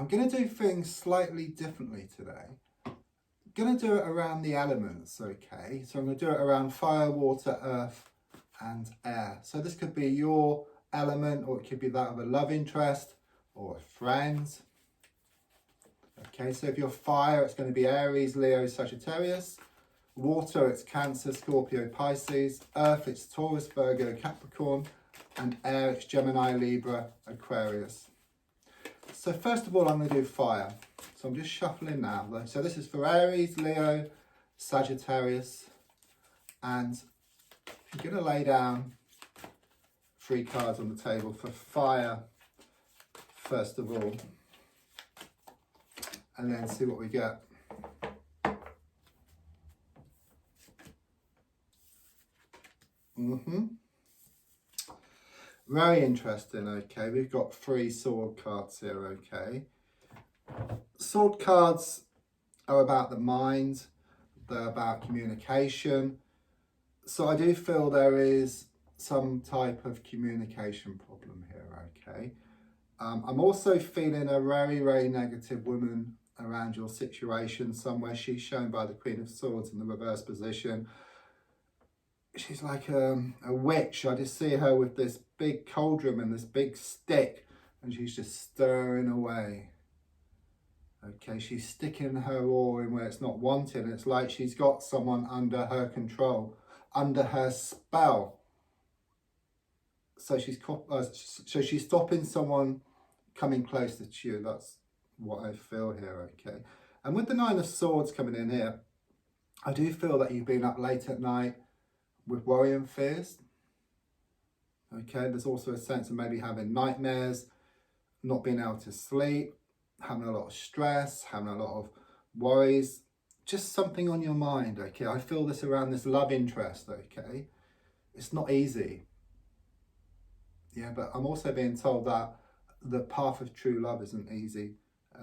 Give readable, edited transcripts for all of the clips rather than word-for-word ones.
I'm going to do things slightly differently today. I'm going to do it around the elements, okay? So I'm going to do it around fire, water, earth, and air. So this could be your element, or it could be that of a love interest or a friend. Okay, so if you're fire, it's going to be Aries, Leo, Sagittarius. Water, it's Cancer, Scorpio, Pisces. Earth, it's Taurus, Virgo, Capricorn. And air, it's Gemini, Libra, Aquarius. So first of all, I'm going to do fire. So I'm just shuffling now. So this is for Aries, Leo, Sagittarius. And I'm going to lay down 3 cards on the table for fire, first of all. And then see what we get. Very interesting, okay. We've got 3 sword cards here, okay. Sword cards are about the mind, they're about communication. So I do feel there is some type of communication problem here, okay. I'm also feeling a very, very negative woman around your situation somewhere. She's shown by the Queen of Swords in the reverse position. She's like a witch. I just see her with this big cauldron and this big stick, and she's just stirring away. Okay, she's sticking her oar in where it's not wanted. It's like she's got someone under her control, under her spell. So she's stopping someone coming closer to you. That's what I feel here, okay. And with the 9 of Swords coming in here, I do feel that you've been up late at night with worry and fears. Okay, there's also a sense of maybe having nightmares, not being able to sleep, having a lot of stress, having a lot of worries, just something on your mind, okay. I feel this around this love interest, okay. It's not easy. Yeah, but I'm also being told that the path of true love isn't easy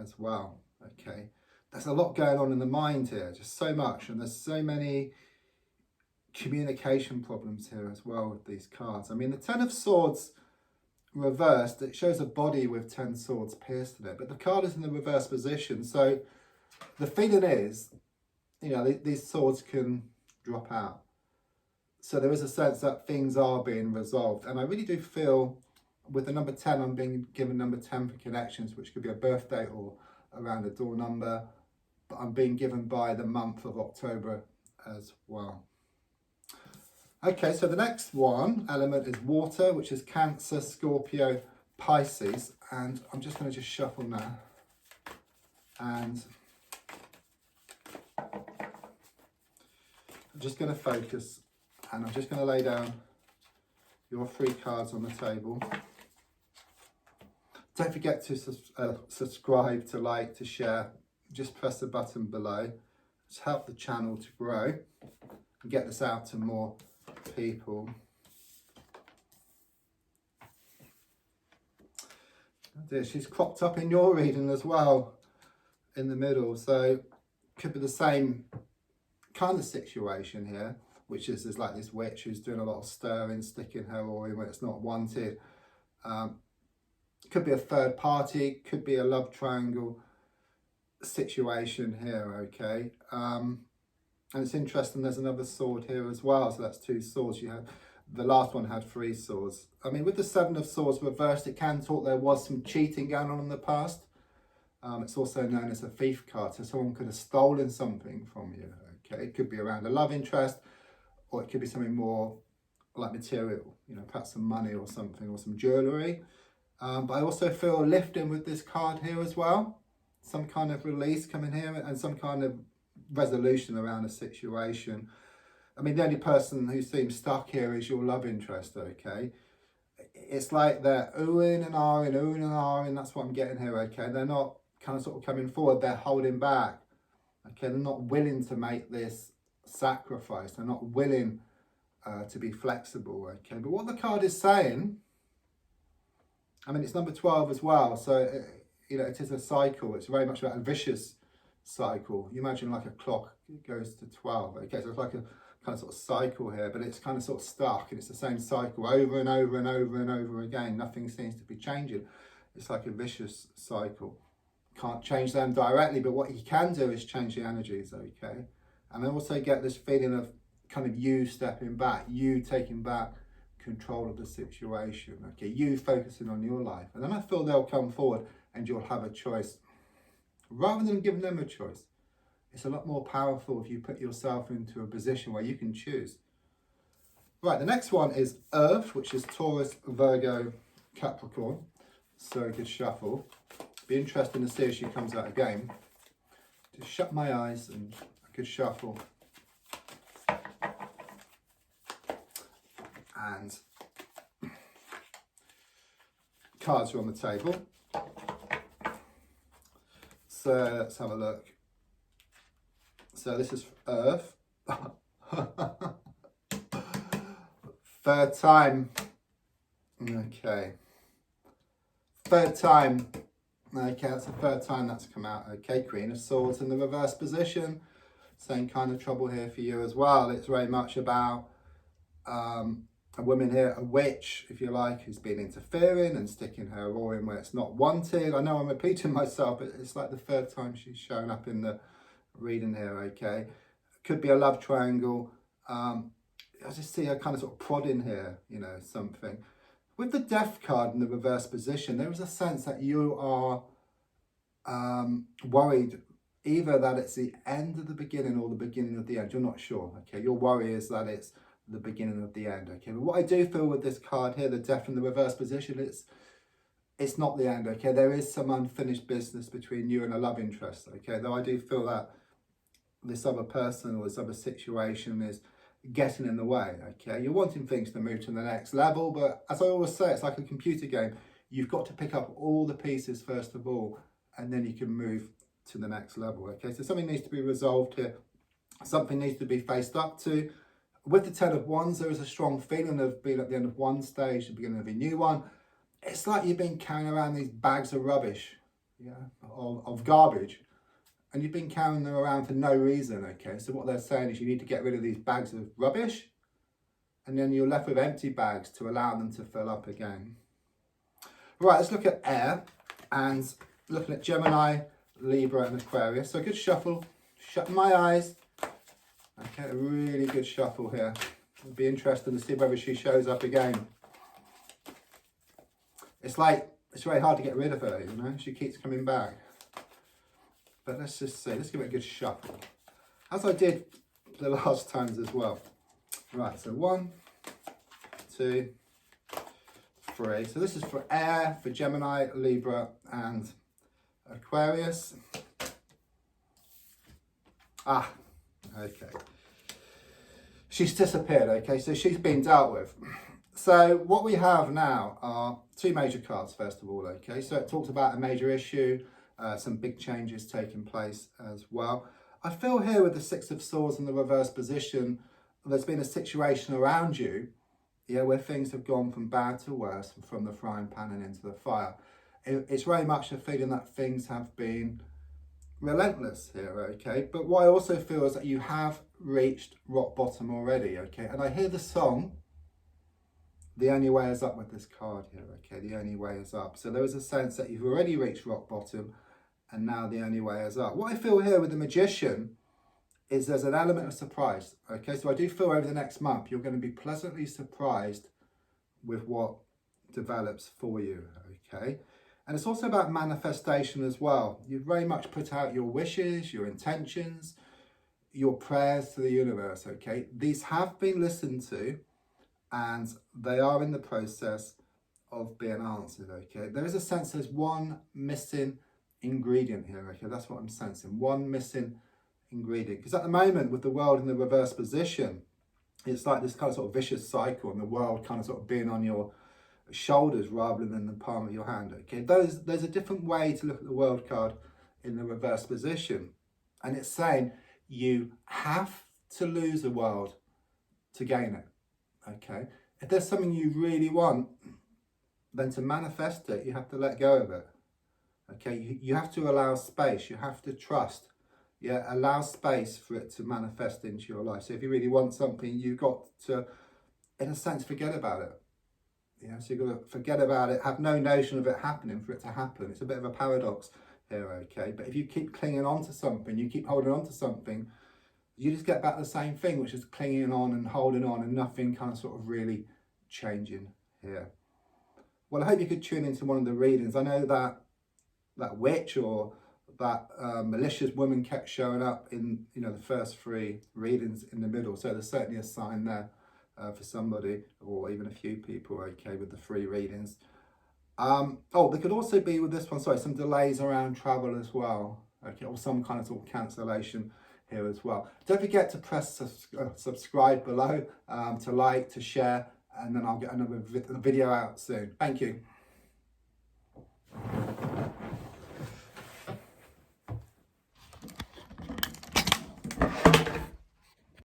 as well, okay. There's a lot going on in the mind here, just so much, and there's so many communication problems here as well with these cards. I mean, the 10 of Swords reversed, it shows a body with 10 swords pierced in it, but the card is in the reverse position. So the feeling is, you know, these swords can drop out. So there is a sense that things are being resolved. And I really do feel with the number 10, I'm being given number 10 for connections, which could be a birthday or around a door number. But I'm being given by the month of October as well. Okay, so the next one element is water, which is Cancer, Scorpio, Pisces. And I'm just going to shuffle now. And I'm just going to focus. And I'm just going to lay down your 3 cards on the table. Don't forget to subscribe, to like, to share. Just press the button below. It's help the channel to grow and get this out to more people. Oh dear, she's cropped up in your reading as well in the middle. So could be the same kind of situation here, which is there's like this witch who's doing a lot of stirring, sticking her oar in where it's not wanted. Could be a third party, could be a love triangle situation here, okay. And it's interesting, there's another sword here as well, so that's 2 swords. You have the last one had 3 swords. I mean, with the 7 of Swords reversed, it can talk there was some cheating going on in the past. It's also known as a thief card, so someone could have stolen something from you, okay. It could be around a love interest, or it could be something more like material, you know, perhaps some money or something, or some jewellery. But I also feel lifting with this card here as well. Some kind of release coming here and some kind of resolution around a situation. I mean, the only person who seems stuck here is your love interest, okay? It's like they're oohing and ahhing, that's what I'm getting here, okay? They're not kind of sort of coming forward, they're holding back, okay? They're not willing to make this sacrifice, they're not willing to be flexible, okay? But what the card is saying, I mean, it's number 12 as well, so you know, it is a cycle. It's very much about a vicious cycle. You imagine like a clock, it goes to 12, okay? So it's like a kind of sort of cycle here, but it's kind of sort of stuck, and it's the same cycle over and over and over and over again. Nothing seems to be changing. It's like a vicious cycle. can't change them directly, but what you can do is change the energies, okay? And I also get this feeling of kind of you stepping back, you taking back control of the situation, okay? You focusing on your life. And then I feel they'll come forward and you'll have a choice. Rather than giving them a choice, it's a lot more powerful if you put yourself into a position where you can choose. Right, the next one is Earth, which is Taurus, Virgo, Capricorn. So a good shuffle. Be interesting to see if she comes out again. Just shut my eyes and a good shuffle. And cards are on the table. So let's have a look. So this is Earth. Third time. Okay. Third time. Okay, that's the third time that's come out. Okay, Queen of Swords in the reverse position. Same kind of trouble here for you as well. It's very much about a woman here, a witch, if you like, who's been interfering and sticking her oar in where it's not wanted. I know I'm repeating myself, but it's like the third time she's shown up in the reading here, okay? Could be a love triangle. I just see her kind of sort of prodding here, you know, something. With the Death card in the reverse position, there is a sense that you are worried either that it's the end of the beginning or the beginning of the end. You're not sure, okay? Your worry is that it's the beginning of the end, okay? But what I do feel with this card here, the Death in the reverse position, it's not the end, okay? There is some unfinished business between you and a love interest, okay? Though I do feel that this other person or this other situation is getting in the way, okay? You're wanting things to move to the next level, but as I always say, it's like a computer game. You've got to pick up all the pieces first of all, and then you can move to the next level, okay? So something needs to be resolved here. Something needs to be faced up to. With the Ten of Wands, there is a strong feeling of being at the end of one stage, the beginning of a new one. It's like you've been carrying around these bags of rubbish, yeah, of garbage, and you've been carrying them around for no reason, okay? So what they're saying is you need to get rid of these bags of rubbish, and then you're left with empty bags to allow them to fill up again. Right, let's look at air, and looking at Gemini, Libra, and Aquarius. So a good shuffle, shut my eyes. Okay, a really good shuffle here. It'll be interesting to see whether she shows up again. It's like, it's very hard to get rid of her, you know? She keeps coming back. But let's just see, let's give it a good shuffle. As I did the last times as well. Right, so 1, 2, 3. So this is for air, for Gemini, Libra, and Aquarius. Ah, okay. She's disappeared, okay, so she's been dealt with. So what we have now are two major cards, first of all, okay? So it talks about a major issue, some big changes taking place as well. I feel here with the Six of Swords in the reverse position, there's been a situation around you, yeah, where things have gone from bad to worse, from the frying pan and into the fire. It's very much a feeling that things have been relentless here, okay? But what I also feel is that you have reached rock bottom already, okay? And I hear the song, The Only Way Is Up, with this card here, okay? The only way is up. So there is a sense that you've already reached rock bottom and now the only way is up. What I feel here with the Magician is there's an element of surprise, okay? So I do feel over the next month you're going to be pleasantly surprised with what develops for you, okay? And it's also about manifestation as well. You very much put out your wishes, your intentions, your prayers to the universe, okay? These have been listened to and they are in the process of being answered, okay? There is a sense there's one missing ingredient here, okay? That's what I'm sensing, one missing ingredient. Because at the moment, with the world in the reverse position, it's like this kind of sort of vicious cycle and the world kind of sort of being on your shoulders rather than the palm of your hand, okay? There's a different way to look at the world card in the reverse position. And it's saying you have to lose the world to gain it, okay? If there's something you really want, then to manifest it, you have to let go of it, okay? You have to allow space, you have to trust, yeah, allow space for it to manifest into your life. So if you really want something, you've got to, in a sense, forget about it. Yeah, so you've got to forget about it, have no notion of it happening for it to happen. It's a bit of a paradox here, okay? But if you keep clinging on to something, you keep holding on to something, you just get back the same thing, which is clinging on and holding on and nothing kind of sort of really changing here. Well, I hope you could tune into one of the readings. I know that witch or that malicious woman kept showing up in, you know, the first 3 readings in the middle. So there's certainly a sign there for somebody, or even a few people, okay, with the 3 readings. Oh, there could also be with this one, sorry, some delays around travel as well, okay, or some kind of sort of cancellation here as well. Don't forget to press subscribe below, to like, to share, and then I'll get another video out soon. Thank you.